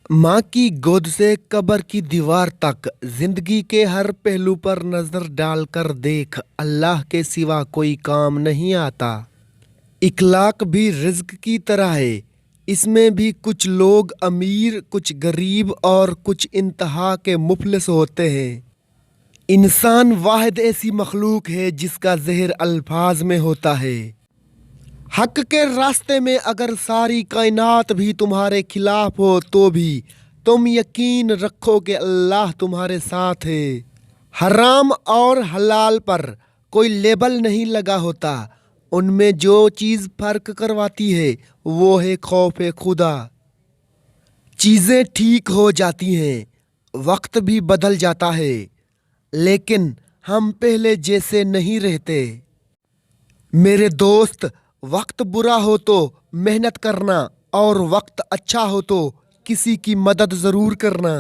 माँ की गोद से कब्र की दीवार तक जिंदगी के हर पहलू पर नजर डालकर देख, अल्लाह के सिवा कोई काम नहीं आता। इखलाक भी रिज्क की तरह है। इसमें भी कुछ लोग अमीर, कुछ गरीब और कुछ इंतहा के मुफलिस होते हैं। इंसान वाहिद ऐसी मखलूक है जिसका ज़हर अल्फाज में होता है। हक के रास्ते में अगर सारी कायनात भी तुम्हारे खिलाफ हो तो भी तुम यकीन रखो कि अल्लाह तुम्हारे साथ है। हराम और हलाल पर कोई लेबल नहीं लगा होता। उनमें जो चीज़ फ़र्क करवाती है वो है खौफ खुदा। चीज़ें ठीक हो जाती हैं, वक्त भी बदल जाता है, लेकिन हम पहले जैसे नहीं रहते। मेरे दोस्त, वक्त बुरा हो तो मेहनत करना और वक्त अच्छा हो तो किसी की मदद ज़रूर करना।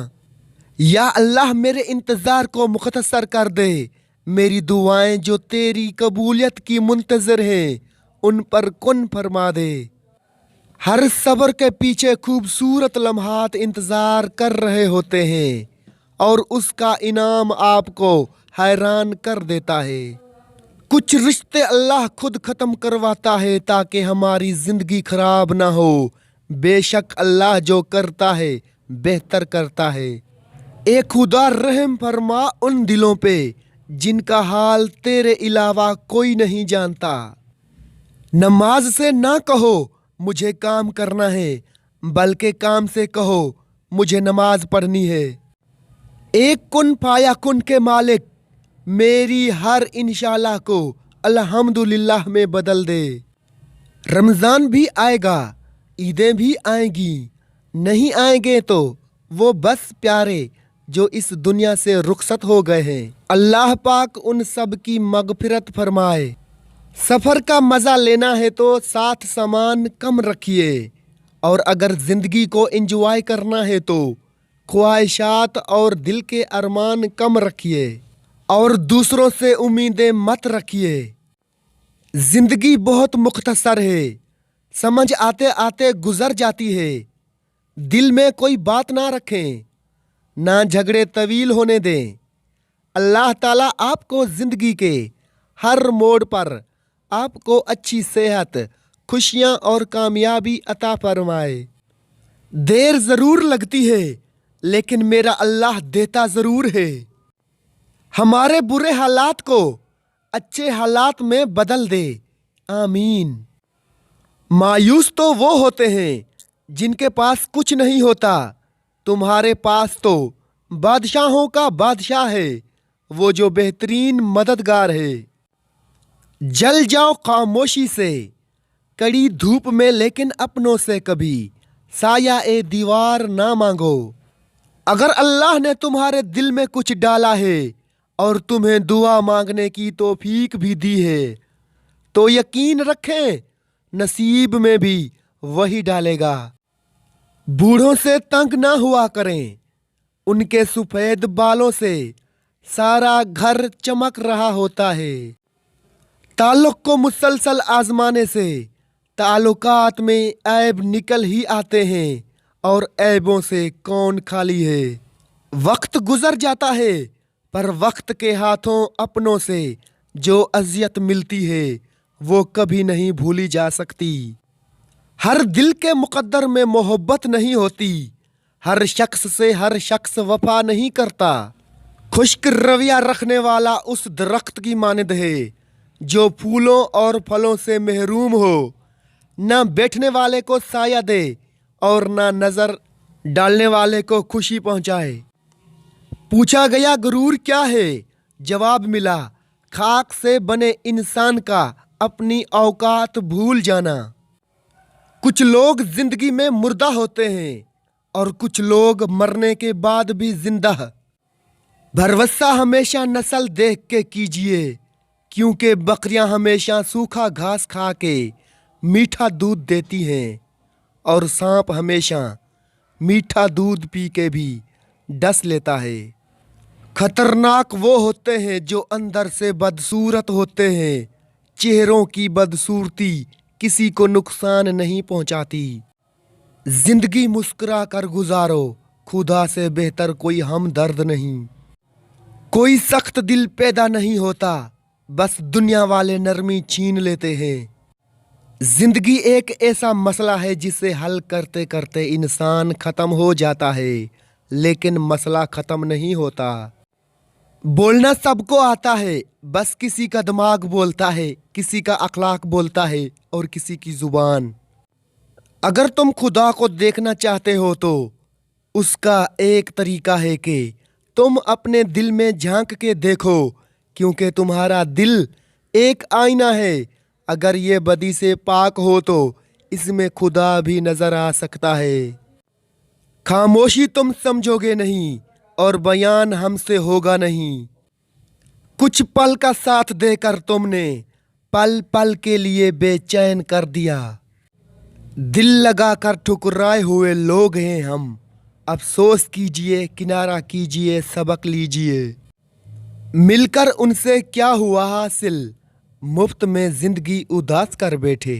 या अल्लाह मेरे इंतज़ार को मुख्तसर कर दे। मेरी दुआएं जो तेरी कबूलियत की मुंतज़र हैं उन पर कुन फरमा दे। हर सब्र के पीछे खूबसूरत लम्हात इंतज़ार कर रहे होते हैं और उसका इनाम आपको हैरान कर देता है। कुछ रिश्ते अल्लाह खुद ख़त्म करवाता है ताकि हमारी ज़िंदगी ख़राब ना हो। बेशक अल्लाह जो करता है बेहतर करता है। ए खुदा, रहम फरमा उन दिलों पे जिनका हाल तेरे अलावा कोई नहीं जानता। नमाज से ना कहो मुझे काम करना है, बल्कि काम से कहो मुझे नमाज पढ़नी है। एक कुन फाया कुन के मालिक मेरी हर इंशाल्लाह को अल्हम्दुलिल्लाह में बदल दे। रमज़ान भी आएगा, ईदें भी आएंगी, नहीं आएंगे तो वो बस प्यारे जो इस दुनिया से रुखसत हो गए हैं। अल्लाह पाक उन सब की मगफिरत फरमाए। सफ़र का मज़ा लेना है तो साथ सामान कम रखिए, और अगर ज़िंदगी को एंजॉय करना है तो ख्वाहिशात और दिल के अरमान कम रखिए और दूसरों से उम्मीदें मत रखिए। ज़िंदगी बहुत मुख्तसर है, समझ आते आते गुजर जाती है। दिल में कोई बात ना रखें, ना झगड़े तवील होने दें। अल्लाह ताला आपको ज़िंदगी के हर मोड़ पर आपको अच्छी सेहत, खुशियाँ और कामयाबी अता फरमाए। देर ज़रूर लगती है, लेकिन मेरा अल्लाह देता ज़रूर है। हमारे बुरे हालात को अच्छे हालात में बदल दे, आमीन। मायूस तो वो होते हैं जिनके पास कुछ नहीं होता। तुम्हारे पास तो बादशाहों का बादशाह है, वो जो बेहतरीन मददगार है। जल जाओ खामोशी से, कड़ी धूप में, लेकिन अपनों से कभी साया ए दीवार ना मांगो। अगर अल्लाह ने तुम्हारे दिल में कुछ डाला है और तुम्हें दुआ मांगने की तौफीक भी दी है तो यकीन रखें नसीब में भी वही डालेगा। बूढ़ों से तंग ना हुआ करें, उनके सफ़ेद बालों से सारा घर चमक रहा होता है। ताल्लुक़ को मुसलसल आजमाने से ताल्लुकात में ऐब निकल ही आते हैं, और ऐबों से कौन खाली है। वक्त गुजर जाता है, पर वक्त के हाथों अपनों से जो अज़ियत मिलती है वो कभी नहीं भूली जा सकती। हर दिल के मुक़द्दर में मोहब्बत नहीं होती। हर शख्स से हर शख्स वफा नहीं करता। खुश्क रवैया रखने वाला उस दरख्त की मानद है जो फूलों और फलों से महरूम हो, न बैठने वाले को साया दे और न नज़र डालने वाले को खुशी पहुंचाए। पूछा गया गुरूर क्या है, जवाब मिला खाक से बने इंसान का अपनी औकात भूल जाना। कुछ लोग जिंदगी में मुर्दा होते हैं और कुछ लोग मरने के बाद भी जिंदा। भरवसा हमेशा नस्ल देख के कीजिए, क्योंकि बकरियां हमेशा सूखा घास खा के मीठा दूध देती हैं और सांप हमेशा मीठा दूध पी के भी डस लेता है। खतरनाक वो होते हैं जो अंदर से बदसूरत होते हैं। चेहरों की बदसूरती किसी को नुकसान नहीं पहुंचाती। जिंदगी मुस्कुरा कर गुजारो, खुदा से बेहतर कोई हमदर्द नहीं। कोई सख्त दिल पैदा नहीं होता, बस दुनिया वाले नरमी छीन लेते हैं। जिंदगी एक ऐसा मसला है जिसे हल करते करते इंसान खत्म हो जाता है, लेकिन मसला खत्म नहीं होता। बोलना सबको आता है, बस किसी का दिमाग बोलता है, किसी का अखलाक बोलता है और किसी की जुबान। अगर तुम खुदा को देखना चाहते हो तो उसका एक तरीका है कि तुम अपने दिल में झांक के देखो, क्योंकि तुम्हारा दिल एक आईना है। अगर ये बदी से पाक हो तो इसमें खुदा भी नजर आ सकता है। खामोशी तुम समझोगे नहीं और बयान हमसे होगा नहीं। कुछ पल का साथ देकर तुमने पल पल के लिए बेचैन कर दिया। दिल लगाकर ठुकराए हुए लोग हैं हम। अफसोस कीजिए, किनारा कीजिए, सबक लीजिए। मिलकर उनसे क्या हुआ हासिल, मुफ्त में जिंदगी उदास कर बैठे।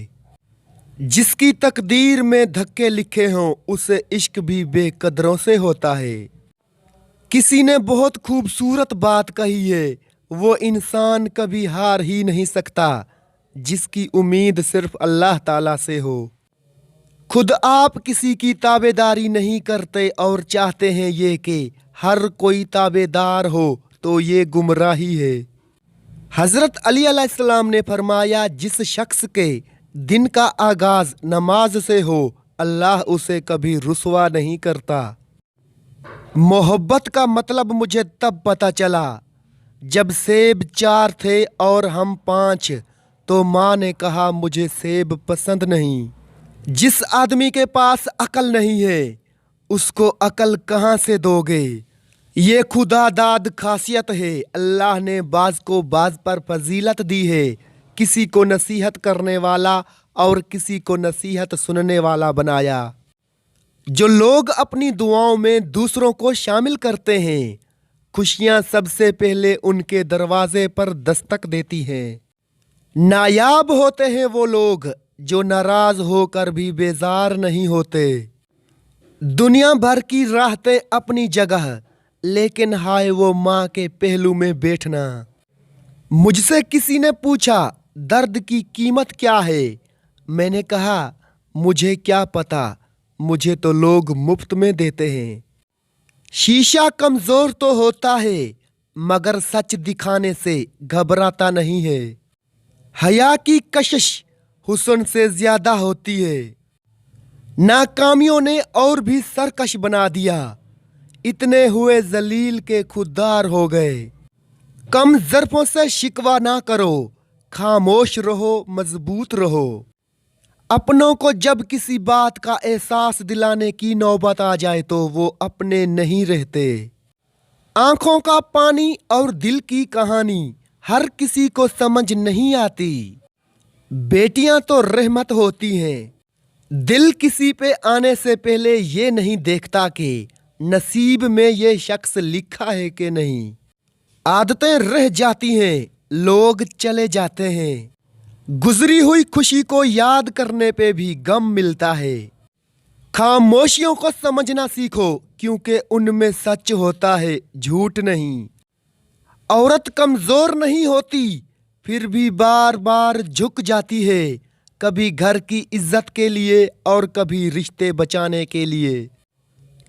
जिसकी तकदीर में धक्के लिखे हों उसे इश्क भी बेकदरों से होता है। किसी ने बहुत खूबसूरत बात कही है, वो इंसान कभी हार ही नहीं सकता जिसकी उम्मीद सिर्फ अल्लाह ताला से हो। खुद आप किसी की ताबेदारी नहीं करते और चाहते हैं ये कि हर कोई ताबेदार हो, तो ये गुमराही है। हज़रत अली अलैहिस्सलाम ने फरमाया, जिस शख्स के दिन का आगाज़ नमाज से हो, अल्लाह उसे कभी रुसवा नहीं करता। मोहब्बत का मतलब मुझे तब पता चला जब सेब 4 थे और हम 5, तो माँ ने कहा मुझे सेब पसंद नहीं। जिस आदमी के पास अकल नहीं है उसको अकल कहाँ से दोगे। ये खुदा दाद खासियत है। अल्लाह ने बाज को बाज पर फजीलत दी है। किसी को नसीहत करने वाला और किसी को नसीहत सुनने वाला बनाया। जो लोग अपनी दुआओं में दूसरों को शामिल करते हैं, खुशियाँ सबसे पहले उनके दरवाजे पर दस्तक देती हैं। नायाब होते हैं वो लोग जो नाराज होकर भी बेजार नहीं होते। दुनिया भर की राहतें अपनी जगह, लेकिन हाय वो माँ के पहलू में बैठना। मुझसे किसी ने पूछा दर्द की कीमत क्या है। मैंने कहा मुझे क्या पता, मुझे तो लोग मुफ्त में देते हैं। शीशा कमजोर तो होता है मगर सच दिखाने से घबराता नहीं है। हया की कशिश हुस्न से ज्यादा होती है। नाकामियों ने और भी सरकश बना दिया। इतने हुए जलील के खुददार हो गए। कम ज़र्फ़ों से शिकवा ना करो, खामोश रहो, मजबूत रहो। अपनों को जब किसी बात का एहसास दिलाने की नौबत आ जाए तो वो अपने नहीं रहते। आंखों का पानी और दिल की कहानी हर किसी को समझ नहीं आती। बेटियां तो रहमत होती हैं। दिल किसी पे आने से पहले ये नहीं देखता कि नसीब में ये शख्स लिखा है कि नहीं। आदतें रह जाती हैं, लोग चले जाते हैं। गुजरी हुई खुशी को याद करने पे भी गम मिलता है। खामोशियों को समझना सीखो, क्योंकि उनमें सच होता है, झूठ नहीं। औरत कमजोर नहीं होती, फिर भी बार बार झुक जाती है, कभी घर की इज्जत के लिए और कभी रिश्ते बचाने के लिए।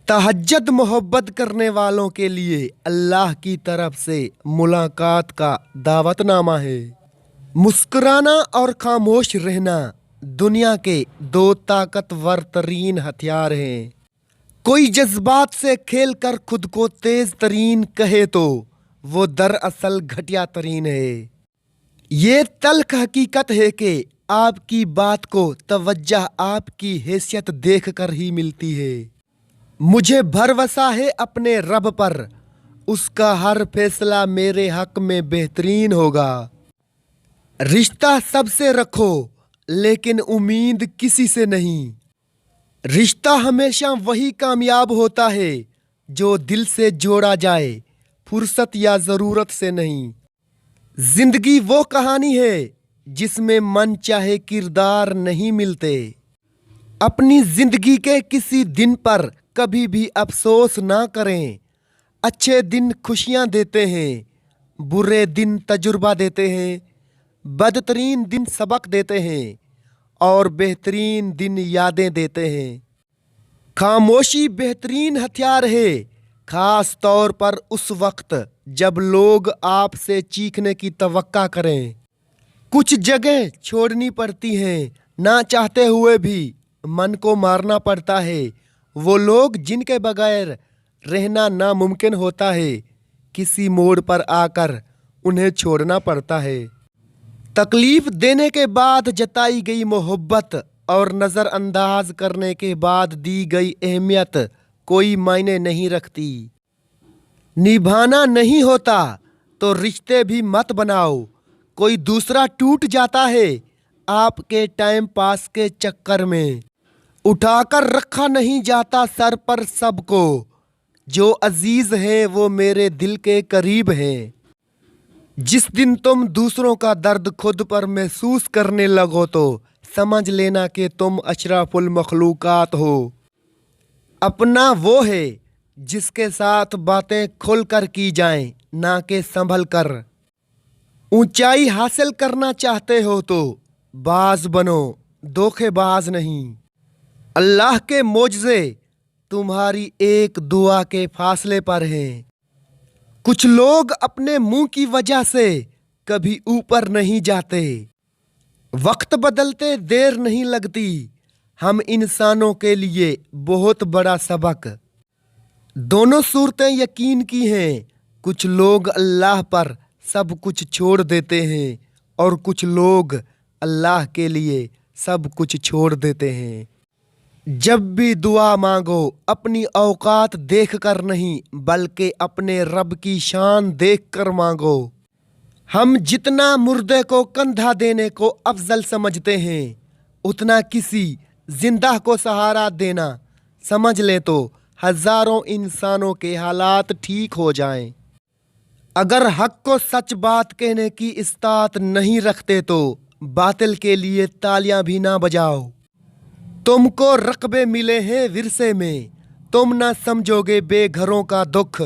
तहज्जुद मोहब्बत करने वालों के लिए अल्लाह की तरफ से मुलाकात का दावतनामा है। मुस्कुराना और खामोश रहना दुनिया के 2 ताकतवर तरीन हथियार हैं। कोई जज्बात से खेल कर खुद को तेज तरीन कहे तो वो दरअसल घटिया तरीन है। ये तल्ख हकीकत है कि आपकी बात को तवज्जो आपकी हैसियत देख कर ही मिलती है। मुझे भरोसा है अपने रब पर, उसका हर फैसला मेरे हक में बेहतरीन होगा। रिश्ता सबसे रखो लेकिन उम्मीद किसी से नहीं। रिश्ता हमेशा वही कामयाब होता है जो दिल से जोड़ा जाए, फुर्सत या ज़रूरत से नहीं। जिंदगी वो कहानी है जिसमें मन चाहे किरदार नहीं मिलते। अपनी जिंदगी के किसी दिन पर कभी भी अफसोस ना करें। अच्छे दिन खुशियाँ देते हैं, बुरे दिन तजुर्बा देते हैं, बदतरीन दिन सबक देते हैं और बेहतरीन दिन यादें देते हैं। खामोशी बेहतरीन हथियार है, खास तौर पर उस वक्त जब लोग आपसे चीखने की तवक्का करें। कुछ जगह छोड़नी पड़ती हैं, ना चाहते हुए भी मन को मारना पड़ता है। वो लोग जिनके बगैर रहना नामुमकिन होता है, किसी मोड़ पर आकर उन्हें छोड़ना पड़ता है। तकलीफ देने के बाद जताई गई मोहब्बत और नज़रअंदाज करने के बाद दी गई अहमियत कोई मायने नहीं रखती। निभाना नहीं होता तो रिश्ते भी मत बनाओ। कोई दूसरा टूट जाता है आपके टाइम पास के चक्कर में। उठाकर रखा नहीं जाता सर पर सबको, जो अजीज है वो मेरे दिल के करीब है। जिस दिन तुम दूसरों का दर्द खुद पर महसूस करने लगो तो समझ लेना कि तुम अशरफुल मखलूकात हो। अपना वो है जिसके साथ बातें खुल कर की जाएं, ना कि संभल कर। ऊंचाई हासिल करना चाहते हो तो बाज बनो, धोखेबाज नहीं। अल्लाह के मोजज़े तुम्हारी एक दुआ के फासले पर हैं। कुछ लोग अपने मुंह की वजह से कभी ऊपर नहीं जाते। वक्त बदलते देर नहीं लगती, हम इंसानों के लिए बहुत बड़ा सबक। दोनों सूरतें यकीन की हैं। कुछ लोग अल्लाह पर सब कुछ छोड़ देते हैं और कुछ लोग अल्लाह के लिए सब कुछ छोड़ देते हैं। जब भी दुआ मांगो अपनी औकात देख कर नहीं, बल्कि अपने रब की शान देख कर मांगो। हम जितना मुर्दे को कंधा देने को अफजल समझते हैं, उतना किसी जिंदा को सहारा देना समझ ले तो हजारों इंसानों के हालात ठीक हो जाएं। अगर हक को सच बात कहने की इस्तात नहीं रखते तो बातिल के लिए तालियां भी ना बजाओ। तुमको रकबे मिले हैं विरसे में, तुम ना समझोगे बेघरों का दुख।